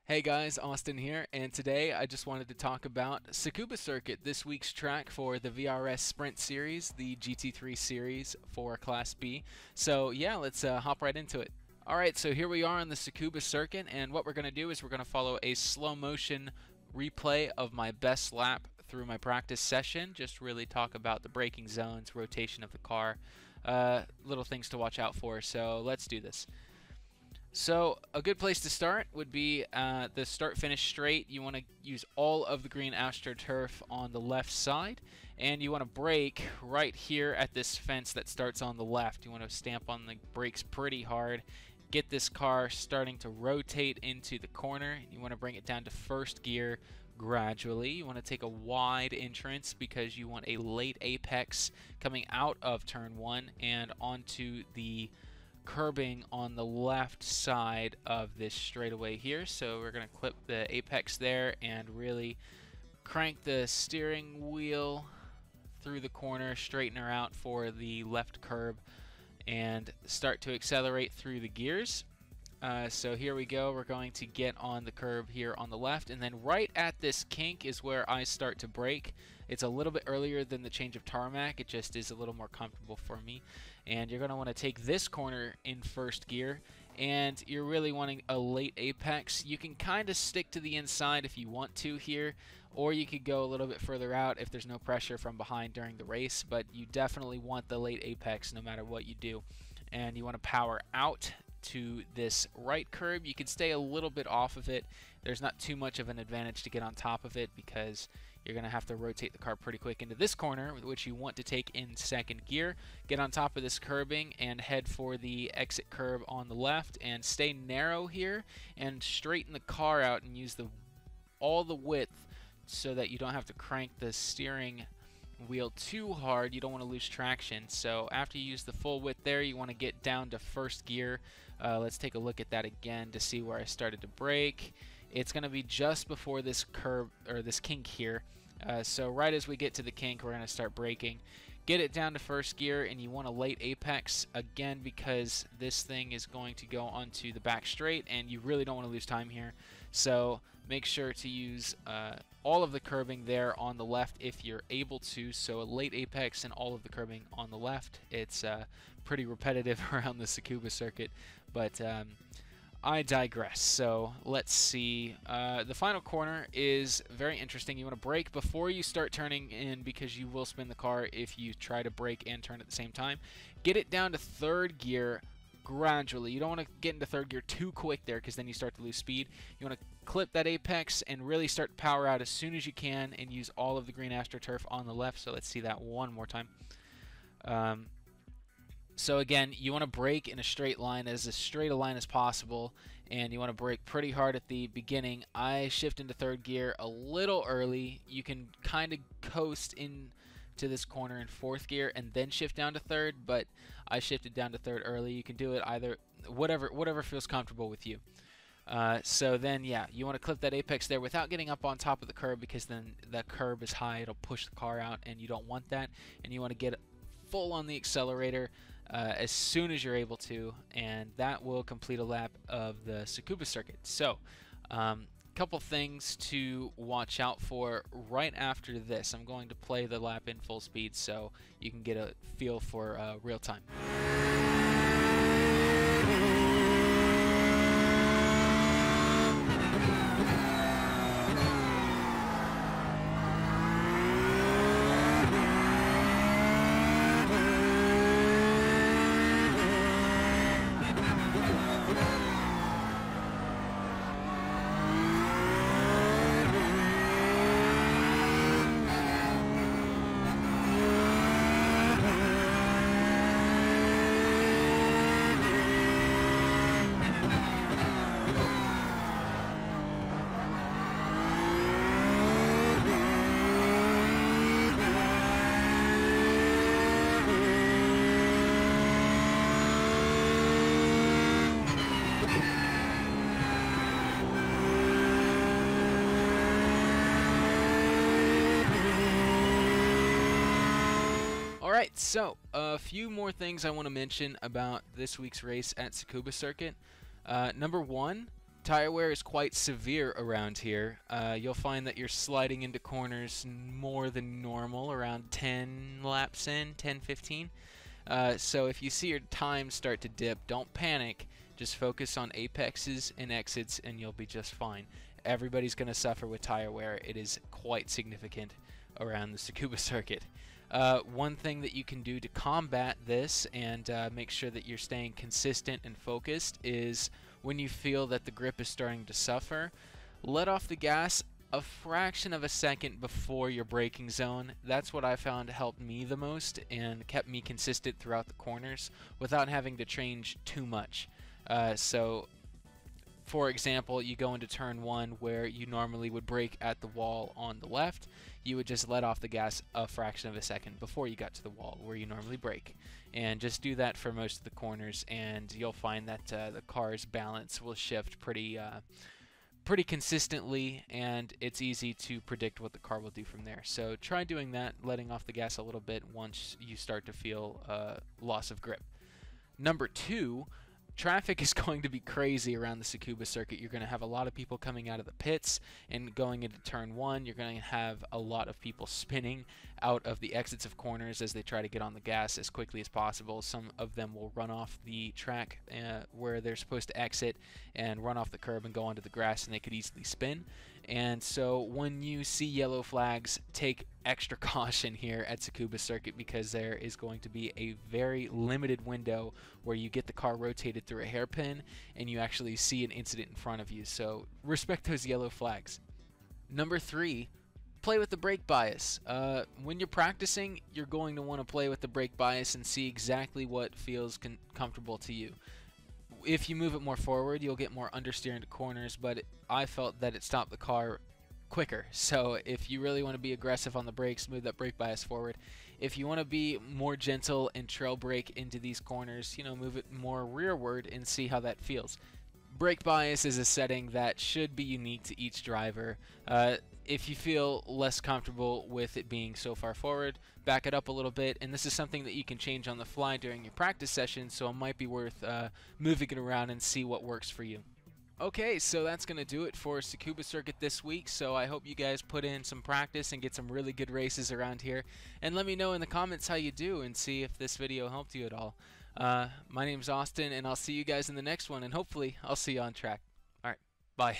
Hey guys, Austin here, and today I just wanted to talk about Tsukuba Circuit, this week's track for the VRS Sprint Series, the GT3 Series for Class B. So yeah, let's hop right into it. Alright, so here we are on the Tsukuba Circuit, and what we're going to do is we're going to follow a slow motion replay of my best lap through my practice session, just really talk about the braking zones, rotation of the car, little things to watch out for, so let's do this. So a good place to start would be the start-finish straight. You want to use all of the green AstroTurf on the left side, and you want to brake right here at this fence that starts on the left. You want to stamp on the brakes pretty hard, get this car starting to rotate into the corner. You want to bring it down to first gear gradually. You want to take a wide entrance because you want a late apex coming out of turn 1 and onto the curbing on the left side of this straightaway here. So we're going to clip the apex there and really crank the steering wheel through the corner, straighten her out for the left curb, and start to accelerate through the gears. So here we go, we're going to get on the curb here on the left, and then right at this kink is where I start to brake. It's a little bit earlier than the change of tarmac, it just is a little more comfortable for me. And you're going to want to take this corner in first gear, and you're really wanting a late apex. You can kind of stick to the inside if you want to here, or you could go a little bit further out if there's no pressure from behind during the race, but you definitely want the late apex no matter what you do. And you want to power out to this right curb. You can stay a little bit off of it. There's not too much of an advantage to get on top of it because you're going to have to rotate the car pretty quick into this corner, which you want to take in second gear. Get on top of this curbing and head for the exit curb on the left, and stay narrow here and straighten the car out and use all the width so that you don't have to crank the steering wheel too hard. You don't want to lose traction. So after you use the full width there, you want to get down to first gear. Let's take a look at that again to see where I started to brake. It's going to be just before this curb or this kink here. So right as we get to the kink, we're going to start braking. Get it down to first gear, and you want a late apex again because this thing is going to go onto the back straight, and you really don't want to lose time here. So make sure to use all of the curbing there on the left if you're able to. So a late apex and all of the curbing on the left. It's pretty repetitive around the Tsukuba circuit, but I digress. So let's see. The final corner is very interesting. You want to brake before you start turning in because you will spin the car if you try to brake and turn at the same time. Get it down to third gear gradually. You don't want to get into third gear too quick there because then you start to lose speed. You want to clip that apex and really start to power out as soon as you can and use all of the green AstroTurf on the left. So let's see that one more time. So again, you want to brake in a straight line, as straight a line as possible, and you want to brake pretty hard at the beginning. I shift into third gear a little early. You can kind of coast into this corner in fourth gear and then shift down to third, but I shifted down to third early. You can do it either, whatever feels comfortable with you. So then, yeah, you want to clip that apex there without getting up on top of the curb because then the curb is high. It'll push the car out, and you don't want that. And you want to get full on the accelerator as soon as you're able to, and that will complete a lap of the Tsukuba circuit. So couple things to watch out for right after this. I'm going to play the lap in full speed so you can get a feel for real time. Alright, so a few more things I want to mention about this week's race at Tsukuba Circuit. Number one, Tire wear is quite severe around here. You'll find that you're sliding into corners more than normal, around 10 laps in, 10, 15. So if you see your time start to dip, don't panic. Just focus on apexes and exits and you'll be just fine. Everybody's going to suffer with tire wear. It is quite significant around the Tsukuba circuit. One thing that you can do to combat this and make sure that you're staying consistent and focused is when you feel that the grip is starting to suffer, let off the gas a fraction of a second before your braking zone. That's what I found helped me the most and kept me consistent throughout the corners without having to change too much. So for example, you go into turn 1 where you normally would brake at the wall on the left, you would just let off the gas a fraction of a second before you got to the wall where you normally brake. And just do that for most of the corners and you'll find that the car's balance will shift pretty consistently, and it's easy to predict what the car will do from there. So try doing that, letting off the gas a little bit once you start to feel loss of grip. Number 2, traffic is going to be crazy around the Tsukuba circuit. You're going to have a lot of people coming out of the pits and going into turn 1. You're going to have a lot of people spinning out of the exits of corners as they try to get on the gas as quickly as possible. Some of them will run off the track where they're supposed to exit and run off the curb and go onto the grass, and they could easily spin. And so when you see yellow flags, take extra caution here at Tsukuba circuit because there is going to be a very limited window where you get the car rotated through a hairpin and you actually see an incident in front of you. So respect those yellow flags. Number 3, play with the brake bias. When you're practicing, you're going to want to play with the brake bias and see exactly what feels comfortable to you. If you move it more forward, you'll get more understeer into corners, but I felt that it stopped the car quicker. So if you really want to be aggressive on the brakes, move that brake bias forward. If you want to be more gentle and trail brake into these corners, move it more rearward and see how that feels. Brake bias is a setting that should be unique to each driver. If you feel less comfortable with it being so far forward, back it up a little bit, and this is something that you can change on the fly during your practice session, so it might be worth moving it around and see what works for you. Okay, so that's going to do it for Tsukuba Circuit this week, so I hope you guys put in some practice and get some really good races around here, and let me know in the comments how you do and see if this video helped you at all. My name's Austin, and I'll see you guys in the next one, and hopefully I'll see you on track. Alright, bye.